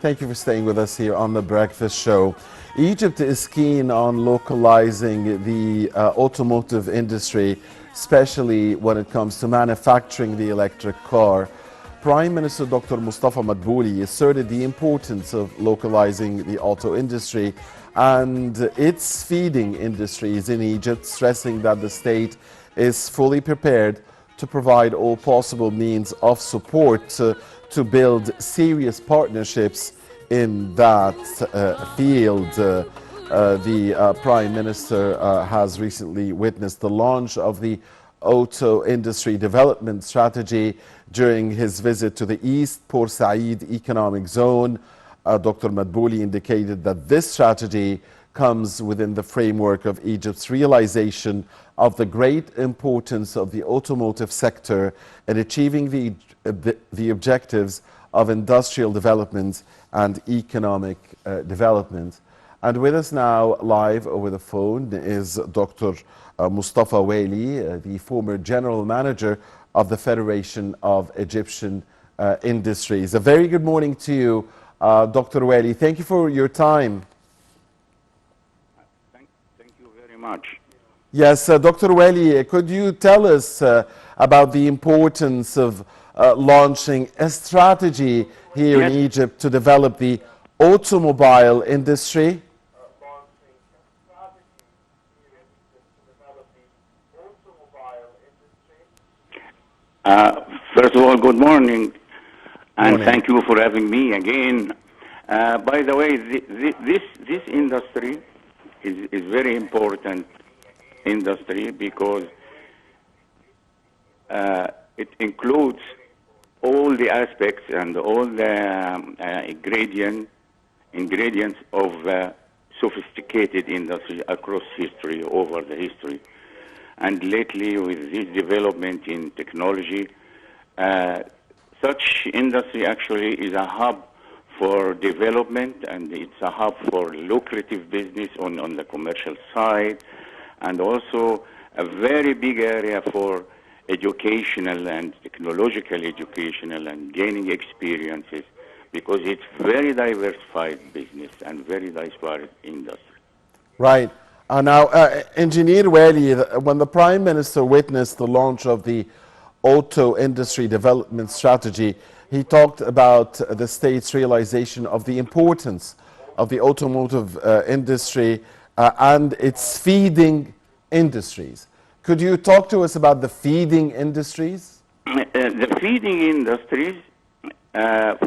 Thank you for staying with us here on The Breakfast Show. Egypt is keen on localizing the automotive industry, especially when it comes to manufacturing the electric car. Prime Minister Dr. Mostafa Madbouli asserted the importance of localizing the auto industry and its feeding industries in Egypt, stressing that the state is fully prepared to provide all possible means of support to build serious partnerships in that field. The Prime Minister has recently witnessed the launch of the Auto Industry Development Strategy during his visit to the East Port Said Economic Zone. Dr. Madbouli indicated that this strategy comes within the framework of Egypt's realization of the great importance of the automotive sector in achieving the objectives of industrial development and economic development. And with us now live over the phone is Dr. Mostafa Waly, the former general manager of the Federation of Egyptian Industries. A very good morning to you, Dr. Waly. Thank you for your time. Thank you very much. Yes, Dr. Waly, could you tell us about the importance of launching a strategy here in Egypt to develop the automobile industry? First of all, good morning, and thank you for having me again. By the way, this industry is very important industry because it includes all the aspects and all the ingredients of sophisticated industry across history, over the history. And lately, with this development in technology, such industry actually is a hub for development, and it's a hub for lucrative business on the commercial side, and also a very big area for educational and technological educational and gaining experiences, because it's very diversified business and very diversified industry. Right. Now, Engineer Waly, when the Prime Minister witnessed the launch of the Auto Industry Development Strategy, he talked about the state's realization of the importance of the automotive industry and its feeding industries. Could you talk to us about the feeding industries? The feeding industries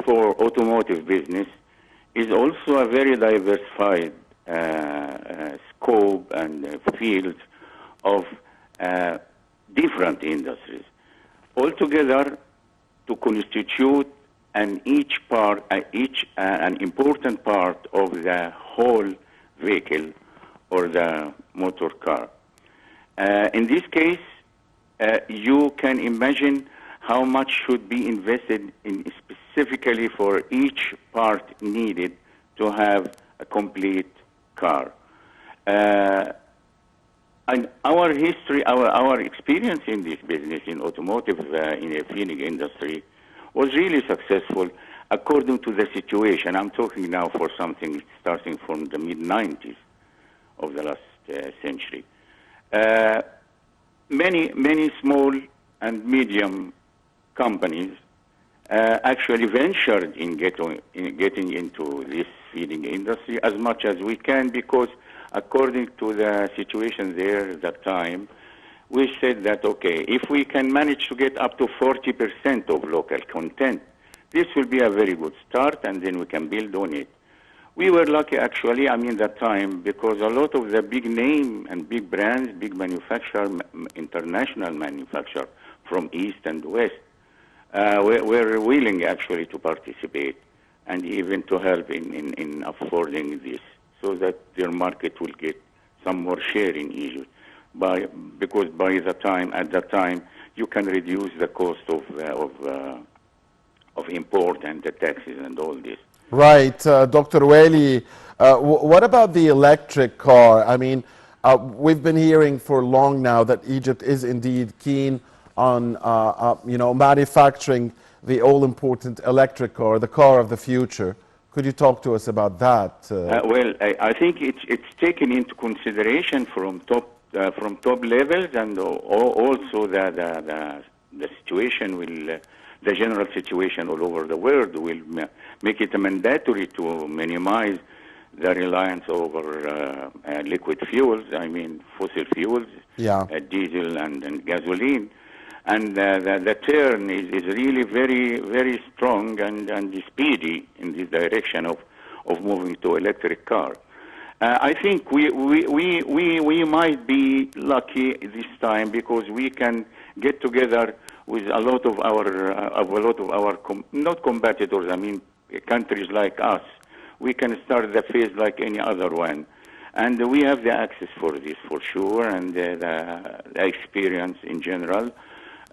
for automotive business is also a very diversified scope and field of different industries. Altogether, to constitute an important part of the whole vehicle or the motor car. In this case, you can imagine how much should be invested in specifically for each part needed to have a complete car. And our history, our experience in this business, in automotive, in the feeding industry, was really successful according to the situation. I'm talking now for something starting from the mid-90s of the last century. Many small and medium companies actually ventured in getting into this feeding industry as much as we can, because according to the situation there at that time, we said that, okay, if we can manage to get up to 40% of local content, this will be a very good start, and then we can build on it. We were lucky, actually, that time, because a lot of the big name and big brands, big manufacturer, international manufacturer from East and West, were willing, actually, to participate and even to help in affording this, so that their market will get some more share in Egypt. Because at that time, you can reduce the cost of import and the taxes and all this. Right, Dr. Waly, what about the electric car? We've been hearing for long now that Egypt is indeed keen on manufacturing the all-important electric car, the car of the future. Could you talk to us about that? Well, I think it's taken into consideration from top levels, and also the situation will, the general situation all over the world will make it mandatory to minimize the reliance over liquid fuels. I mean, fossil fuels, Yeah. Diesel and gasoline. And the turn is really very, very strong and speedy in this direction of moving to electric car. I think we might be lucky this time because we can get together with a lot of our not competitors. I mean, countries like us. We can start the phase like any other one, and we have the access for this for sure, and the experience in general.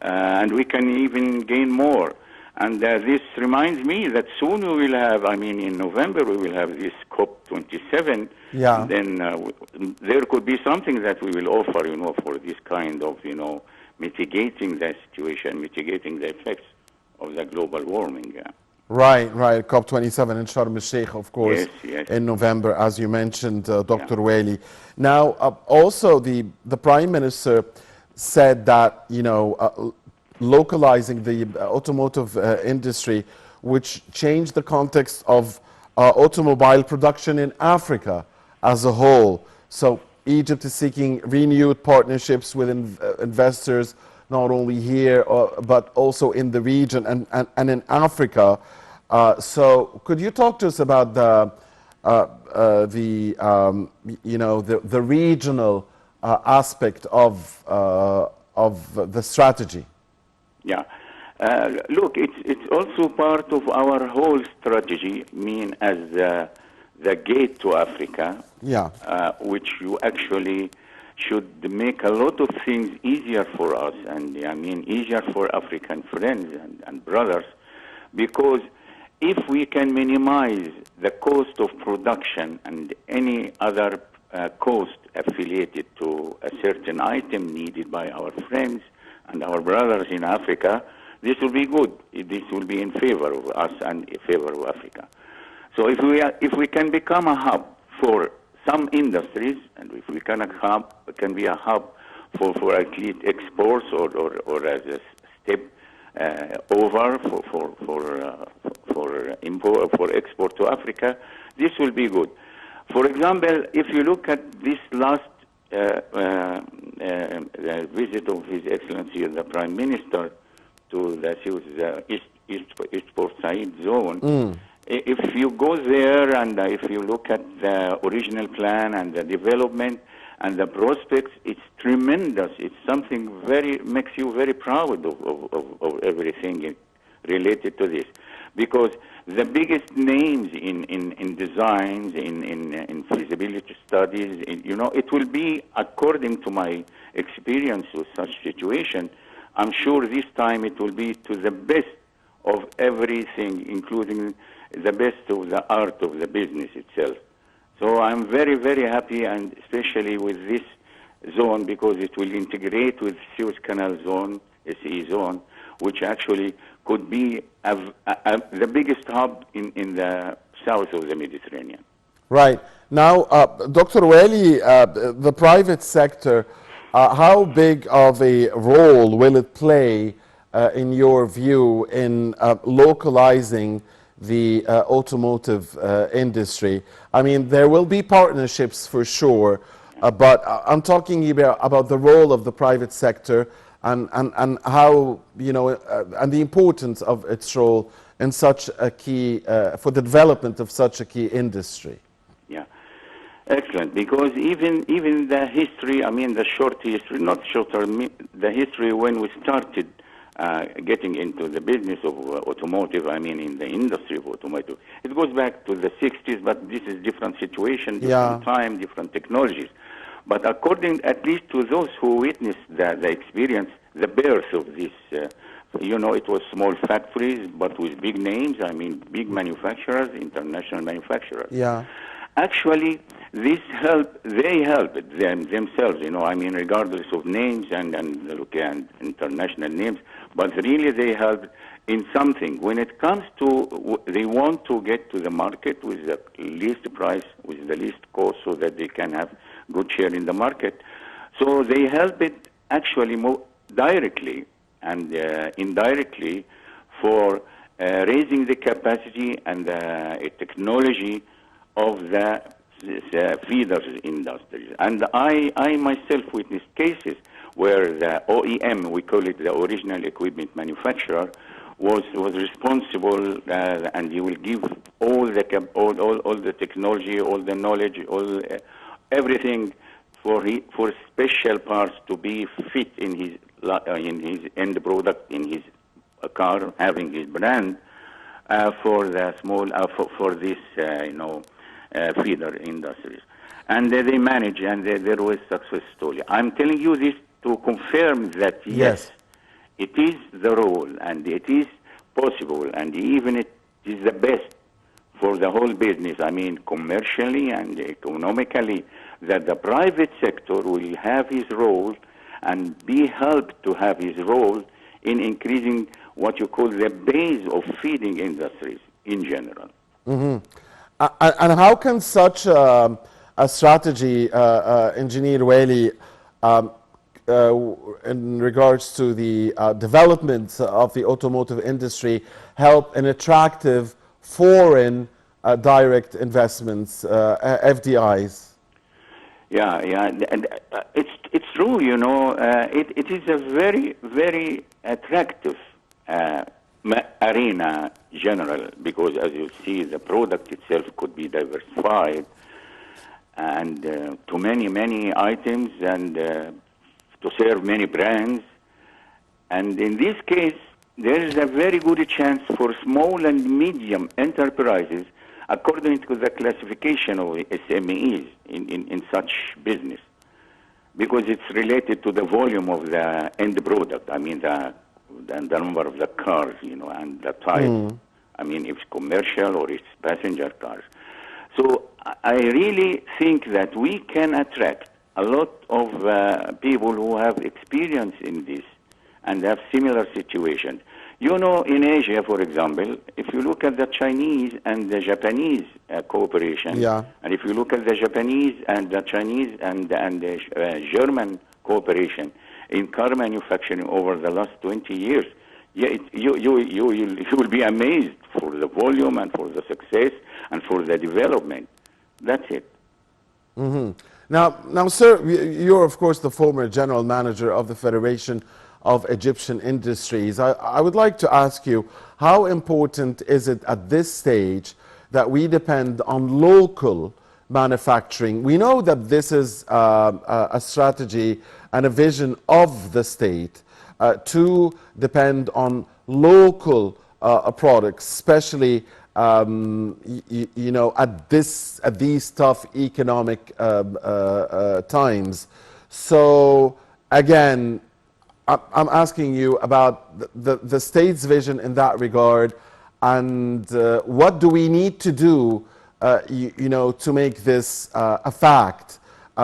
And we can even gain more. And this reminds me that soon we will have, I mean, in November we will have this COP27. Yeah. Then there could be something that we will offer, for this kind of, mitigating the situation, mitigating the effects of the global warming. Right. COP27 in Sharm el-Sheikh, of course, Yes, yes. in November, as you mentioned, Dr. Waly. Now, also the Prime Minister said that, localizing the automotive industry, which changed the context of automobile production in Africa as a whole. So Egypt is seeking renewed partnerships with investors, not only here, but also in the region and in Africa. So could you talk to us about the regional aspect of the strategy? Yeah. Look, it's also part of our whole strategy, as the gate to Africa, Yeah. which you actually should make a lot of things easier for us, and easier for African friends and brothers, because if we can minimize the cost of production and any other cost affiliated to a certain item needed by our friends and our brothers in Africa, this will be good. This will be in favor of us and in favor of Africa. So if we can become a hub for some industries, and if we can be a hub for at least exports or as a step over for export to Africa, this will be good. For example, if you look at this last visit of His Excellency the Prime Minister to the East Port Said zone, if you go there and if you look at the original plan and the development and the prospects, it's tremendous. It's something makes you very proud of everything related to this. Because the biggest names in designs, in feasibility studies, it will be, according to my experience with such situation, I'm sure this time it will be to the best of everything, including the best of the art of the business itself. So I'm very, very happy, and especially with this zone, because it will integrate with Suez Canal zone, SE zone, which actually could be the biggest hub in the south of the Mediterranean. Right. Now, Dr. Waly, the private sector, how big of a role will it play, in your view, in localizing the automotive industry? I mean, there will be partnerships for sure, but I'm talking about the role of the private sector and how, and the importance of its role in such a key, for the development of such a key industry. Yeah, excellent. Because even the history, the short history, not shorter, the history when we started getting into the business of automotive, in the industry of automotive, it goes back to the 60s, but this is different situation, different time, different technologies. But according, at least to those who witnessed the experience, the birth of this, it was small factories, but with big names, big manufacturers, international manufacturers. Yeah. Actually, they helped themselves, regardless of names and international names, but really they helped in something. When it comes to, they want to get to the market with the least price, with the least cost, so that they can have good share in the market. So they help it actually more directly and indirectly for raising the capacity and the technology of the feeders industries. And I myself witnessed cases where the OEM, we call it the original equipment manufacturer, was responsible, and he will give all the technology, all the knowledge, everything for special parts to be fit in his end product, in his car, having his brand for the small for this feeder industries, and they manage, and there was success story. I'm telling you this to confirm that yes, it is the role, and it is possible, and even it is the best for the whole business. I mean, commercially and economically, that the private sector will have his role and be helped to have his role in increasing what you call the base of feeding industries in general. Mm-hmm. And how can such a strategy, Engineer Waly, in regards to the development of the automotive industry, help in attractive foreign direct investments, FDIs? Yeah, and it's true. It is a very, very attractive arena general, because as you see, the product itself could be diversified and to many items, and to serve many brands. And in this case, there is a very good chance for small and medium enterprises, according to the classification of SMEs in such business, because it's related to the volume of the end product. I mean, the number of the cars, and the type. I mean, if it's commercial or it's passenger cars. So I really think that we can attract a lot of people who have experience in this and have similar situations. In Asia, for example, if you look at the Chinese and the Japanese cooperation, and if you look at the Japanese and the Chinese and the German cooperation in car manufacturing over the last 20 years, you will be amazed for the volume and for the success and for the development. That's it. Mm-hmm. Now, sir, you're of course the former general manager of the Federation of Egyptian Industries. I would like to ask you, how important is it at this stage that we depend on local manufacturing? We know that this is a strategy and a vision of the state to depend on local products, especially at these tough economic times. So again, I'm asking you about the state's vision in that regard, and what do we need to do, to make this a fact?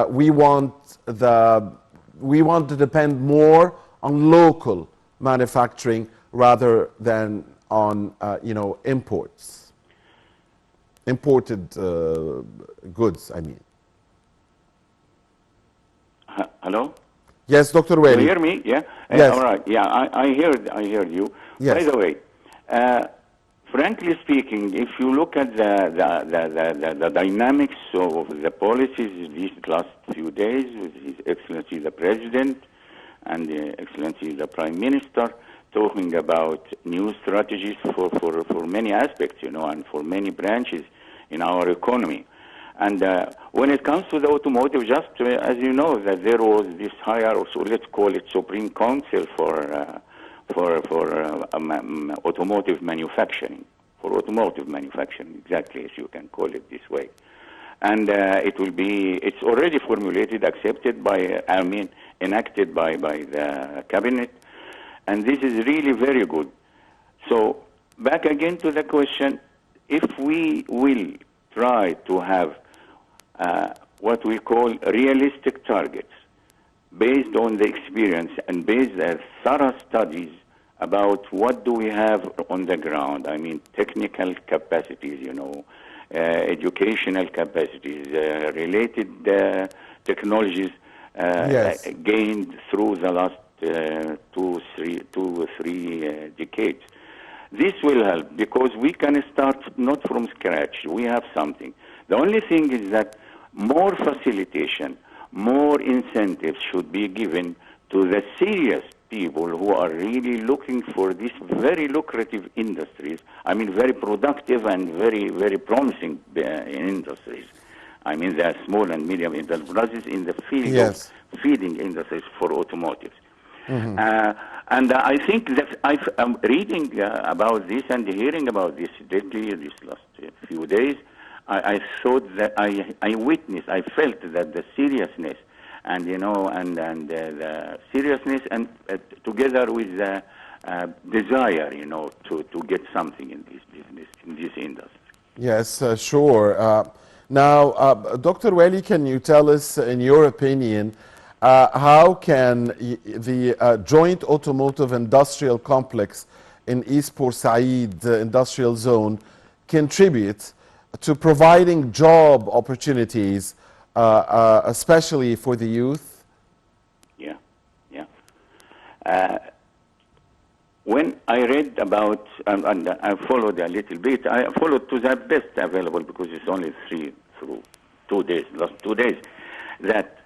We want to depend more on local manufacturing rather than on imported goods. I mean. Hello. Yes, Dr. Waly. You hear me? Yeah. Yes. All right. Yeah, I heard you. Yes. By the way, frankly speaking, if you look at the dynamics of the policies these last few days, with His Excellency the President and Excellency the Prime Minister, talking about new strategies for many aspects, and for many branches in our economy. And when it comes to the automotive, just as you know, that there was this higher, so let's call it Supreme Council for automotive manufacturing, exactly, as you can call it this way. And it's already formulated, accepted enacted by the cabinet, and this is really very good. So back again to the question, if we will try to have what we call realistic targets based on the experience and based on thorough studies about what do we have on the ground. I mean, technical capacities, educational capacities, related technologies Yes. gained through the last 2 or 3 decades. This will help because we can start not from scratch. We have something. The only thing is that more facilitation, more incentives should be given to the serious people who are really looking for these very lucrative industries. I mean, very productive and very, very promising industries. I mean, the small and medium enterprises in the field Yes. of feeding industries for automotives. And I think that I'm reading about this and hearing about this lately, this last few days. I thought that I witnessed, I felt that the seriousness and the seriousness and together with the desire, to get something in this business, in this industry. Yes, sure. Now, Dr. Waly, can you tell us, in your opinion, how can the joint automotive industrial complex in East Port Said industrial zone contribute to providing job opportunities, especially for the youth? Yeah, yeah. When I read about, and I followed a little bit, I followed to the best available because it's only through 2 days, last 2 days, that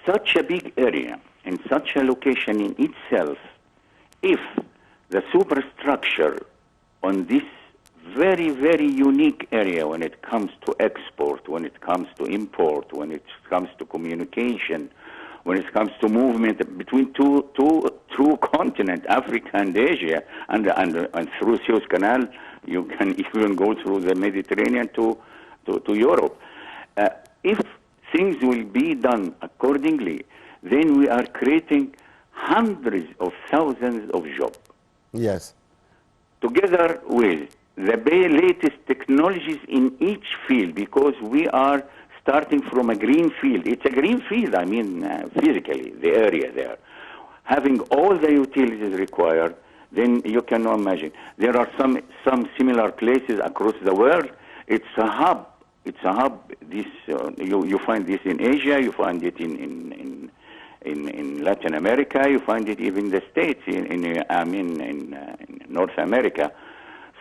such a big area and such a location in itself, if the superstructure on this very, very unique area when it comes to export, when it comes to import, when it comes to communication, when it comes to movement between two true continents, Africa and Asia, and through Suez Canal, you can even go through the Mediterranean to Europe. If things will be done accordingly, then we are creating hundreds of thousands of jobs. Yes. Together with the latest technologies in each field, because we are starting from a green field. It's a green field, I mean, physically, the area there. Having all the utilities required, then you cannot imagine. There are some similar places across the world. It's a hub. It's a hub. This you find this in Asia. You find it in Latin America. You find it even in the States. In North America.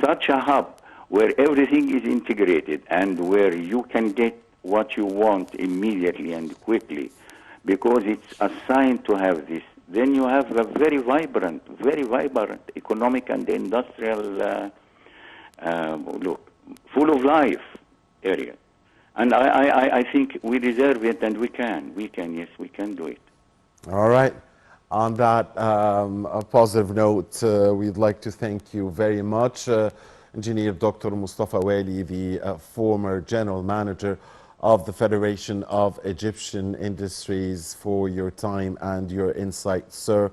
Such a hub where everything is integrated and where you can get what you want immediately and quickly, because it's assigned to have this. Then you have a very vibrant economic and industrial, full of life area. And I think we deserve it, and we can, yes, we can do it. All right. On that a positive note, we'd like to thank you very much, Engineer Dr. Mostafa Waly, the former General Manager of the Federation of Egyptian Industries, for your time and your insights, sir.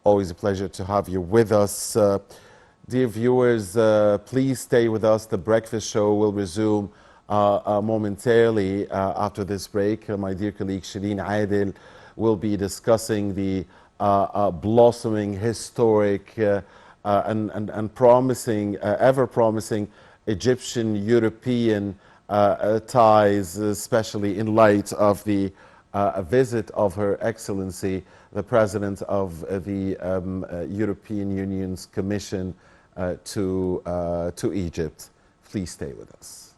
Always a pleasure to have you with us. Dear viewers, please stay with us. The breakfast show will resume momentarily after this break. My dear colleague Shireen Adil will be discussing the blossoming, historic, and promising, ever promising Egyptian-European ties, especially in light of the visit of Her Excellency, the President of the European Union's Commission to Egypt. Please stay with us.